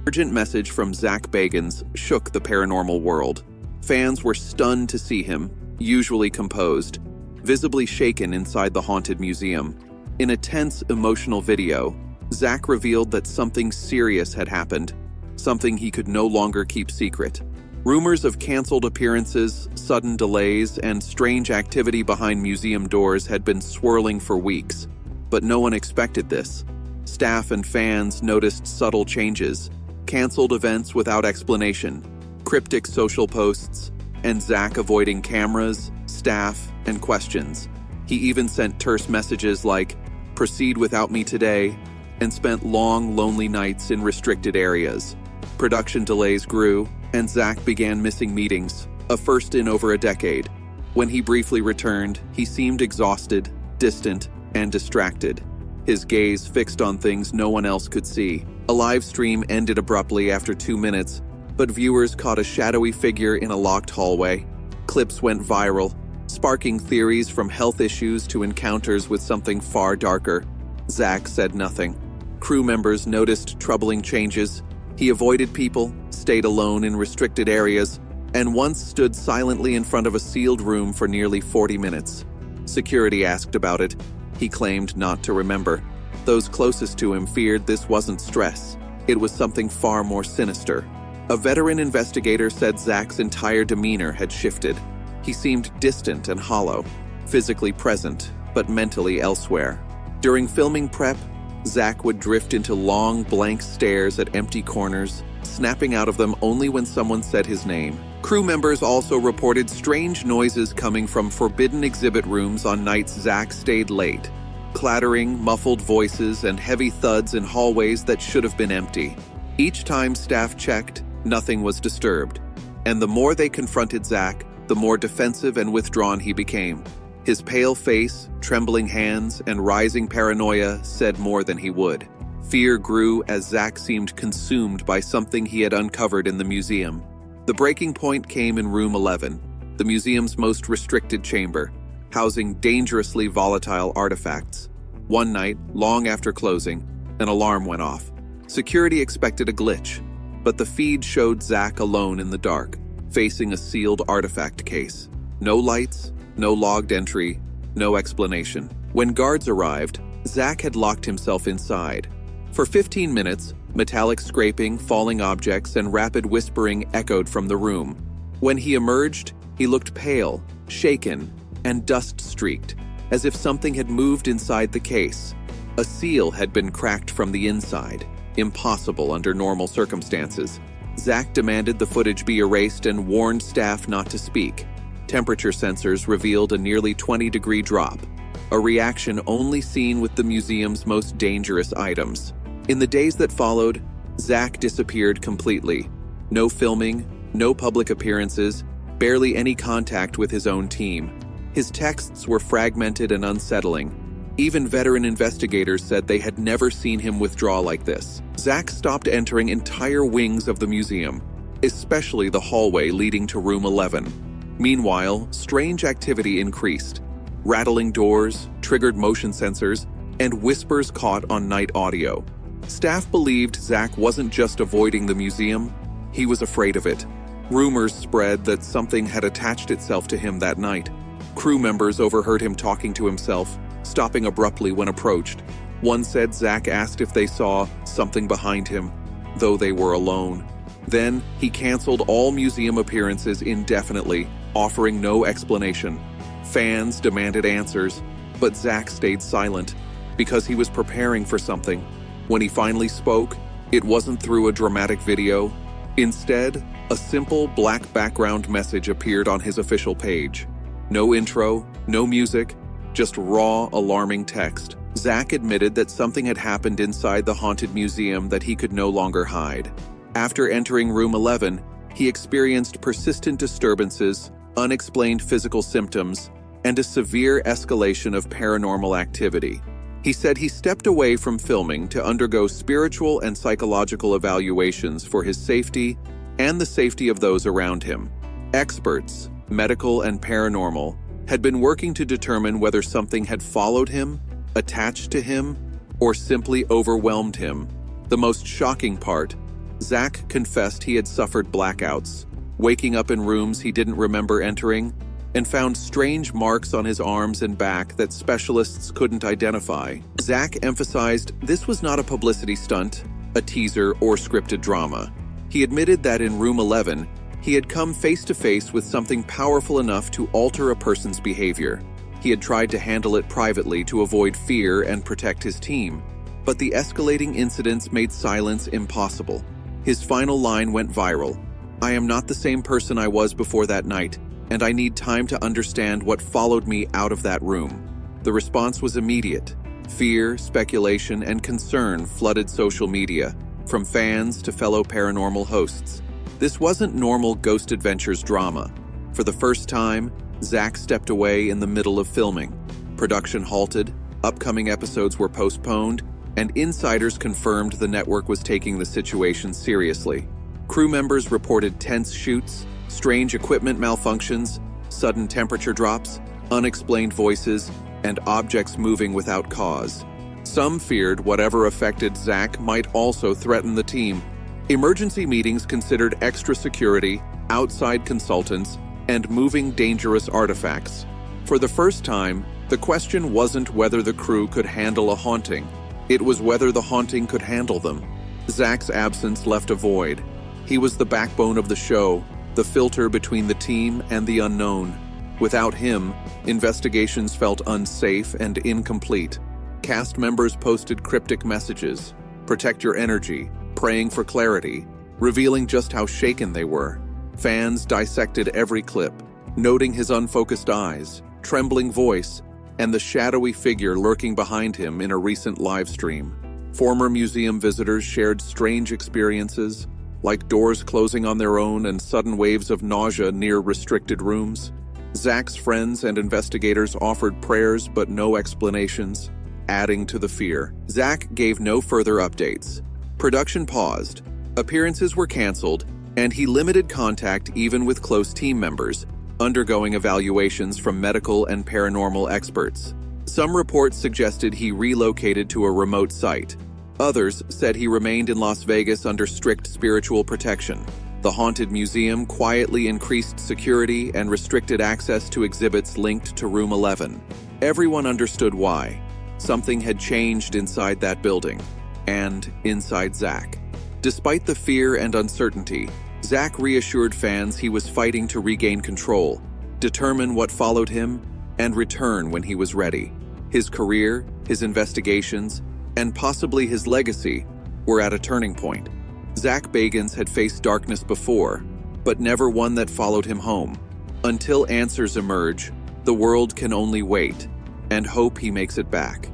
Urgent message from Zak Bagans shook the paranormal world. Fans were stunned to see him, usually composed, visibly shaken inside the haunted museum. In a tense, emotional video, Zak revealed that something serious had happened, something he could no longer keep secret. Rumors of canceled appearances, sudden delays, and strange activity behind museum doors had been swirling for weeks, but no one expected this. Staff and fans noticed subtle changes, canceled events without explanation, cryptic social posts, and Zak avoiding cameras, staff, and questions. He even sent terse messages like, "Proceed without me today," and spent long, lonely nights in restricted areas. Production delays grew, and Zak began missing meetings, a first in over a decade. When he briefly returned, he seemed exhausted, distant, and distracted, his gaze fixed on things no one else could see. A live stream ended abruptly after 2 minutes, but viewers caught a shadowy figure in a locked hallway. Clips went viral, sparking theories from health issues to encounters with something far darker. Zak said nothing. Crew members noticed troubling changes. He avoided people, stayed alone in restricted areas, and once stood silently in front of a sealed room for nearly 40 minutes. Security asked about it. He claimed not to remember. Those closest to him feared this wasn't stress. It was something far more sinister. A veteran investigator said Zak's entire demeanor had shifted. He seemed distant and hollow, physically present, but mentally elsewhere. During filming prep, Zak would drift into long, blank stares at empty corners, snapping out of them only when someone said his name. Crew members also reported strange noises coming from forbidden exhibit rooms on nights Zak stayed late. Clattering, muffled voices, and heavy thuds in hallways that should have been empty. Each time staff checked, nothing was disturbed. And the more they confronted Zak, the more defensive and withdrawn he became. His pale face, trembling hands, and rising paranoia said more than he would. Fear grew as Zak seemed consumed by something he had uncovered in the museum. The breaking point came in room 11, the museum's most restricted chamber, housing dangerously volatile artifacts. One night, long after closing, an alarm went off. Security expected a glitch, but the feed showed Zak alone in the dark, facing a sealed artifact case. No lights, no logged entry, no explanation. When guards arrived, Zak had locked himself inside. For 15 minutes, metallic scraping, falling objects, and rapid whispering echoed from the room. When he emerged, he looked pale, shaken, and dust-streaked, as if something had moved inside the case. A seal had been cracked from the inside, impossible under normal circumstances. Zak demanded the footage be erased and warned staff not to speak. Temperature sensors revealed a nearly 20-degree drop, a reaction only seen with the museum's most dangerous items. In the days that followed, Zak disappeared completely. No filming, no public appearances, barely any contact with his own team. His texts were fragmented and unsettling. Even veteran investigators said they had never seen him withdraw like this. Zak stopped entering entire wings of the museum, especially the hallway leading to room 11. Meanwhile, strange activity increased. Rattling doors, triggered motion sensors, and whispers caught on night audio. Staff believed Zak wasn't just avoiding the museum, he was afraid of it. Rumors spread that something had attached itself to him that night. Crew members overheard him talking to himself, stopping abruptly when approached. One said Zak asked if they saw something behind him, though they were alone. Then, he canceled all museum appearances indefinitely, offering no explanation. Fans demanded answers, but Zak stayed silent, because he was preparing for something. When he finally spoke, it wasn't through a dramatic video. Instead, a simple black background message appeared on his official page. No intro, no music, just raw, alarming text. Zak admitted that something had happened inside the haunted museum that he could no longer hide. After entering room 11, he experienced persistent disturbances, unexplained physical symptoms, and a severe escalation of paranormal activity. He said he stepped away from filming to undergo spiritual and psychological evaluations for his safety and the safety of those around him. Experts, medical and paranormal, had been working to determine whether something had followed him, attached to him, or simply overwhelmed him. The most shocking part, Zak confessed he had suffered blackouts, waking up in rooms he didn't remember entering, and found strange marks on his arms and back that specialists couldn't identify. Zak emphasized this was not a publicity stunt, a teaser, or scripted drama. He admitted that in room 11, he had come face to face with something powerful enough to alter a person's behavior. He had tried to handle it privately to avoid fear and protect his team, but the escalating incidents made silence impossible. His final line went viral. "I am not the same person I was before that night, and I need time to understand what followed me out of that room." The response was immediate. Fear, speculation, and concern flooded social media, from fans to fellow paranormal hosts. This wasn't normal Ghost Adventures drama. For the first time, Zak stepped away in the middle of filming. Production halted, upcoming episodes were postponed, and insiders confirmed the network was taking the situation seriously. Crew members reported tense shoots, strange equipment malfunctions, sudden temperature drops, unexplained voices, and objects moving without cause. Some feared whatever affected Zak might also threaten the team. Emergency meetings considered extra security, outside consultants, and moving dangerous artifacts. For the first time, the question wasn't whether the crew could handle a haunting. It was whether the haunting could handle them. Zak's absence left a void. He was the backbone of the show, the filter between the team and the unknown. Without him, investigations felt unsafe and incomplete. Cast members posted cryptic messages, "Protect your energy," praying for clarity, revealing just how shaken they were. Fans dissected every clip, noting his unfocused eyes, trembling voice, and the shadowy figure lurking behind him in a recent live stream. Former museum visitors shared strange experiences, like doors closing on their own and sudden waves of nausea near restricted rooms. Zak's friends and investigators offered prayers but no explanations, adding to the fear. Zak gave no further updates. Production paused, appearances were canceled, and he limited contact even with close team members, undergoing evaluations from medical and paranormal experts. Some reports suggested he relocated to a remote site. Others said he remained in Las Vegas under strict spiritual protection. The haunted museum quietly increased security and restricted access to exhibits linked to Room 11. Everyone understood why. Something had changed inside that building, and inside Zak. Despite the fear and uncertainty, Zak reassured fans he was fighting to regain control, determine what followed him, and return when he was ready. His career, his investigations, and possibly his legacy were at a turning point. Zak Bagans had faced darkness before, but never one that followed him home. Until answers emerge, the world can only wait and hope he makes it back.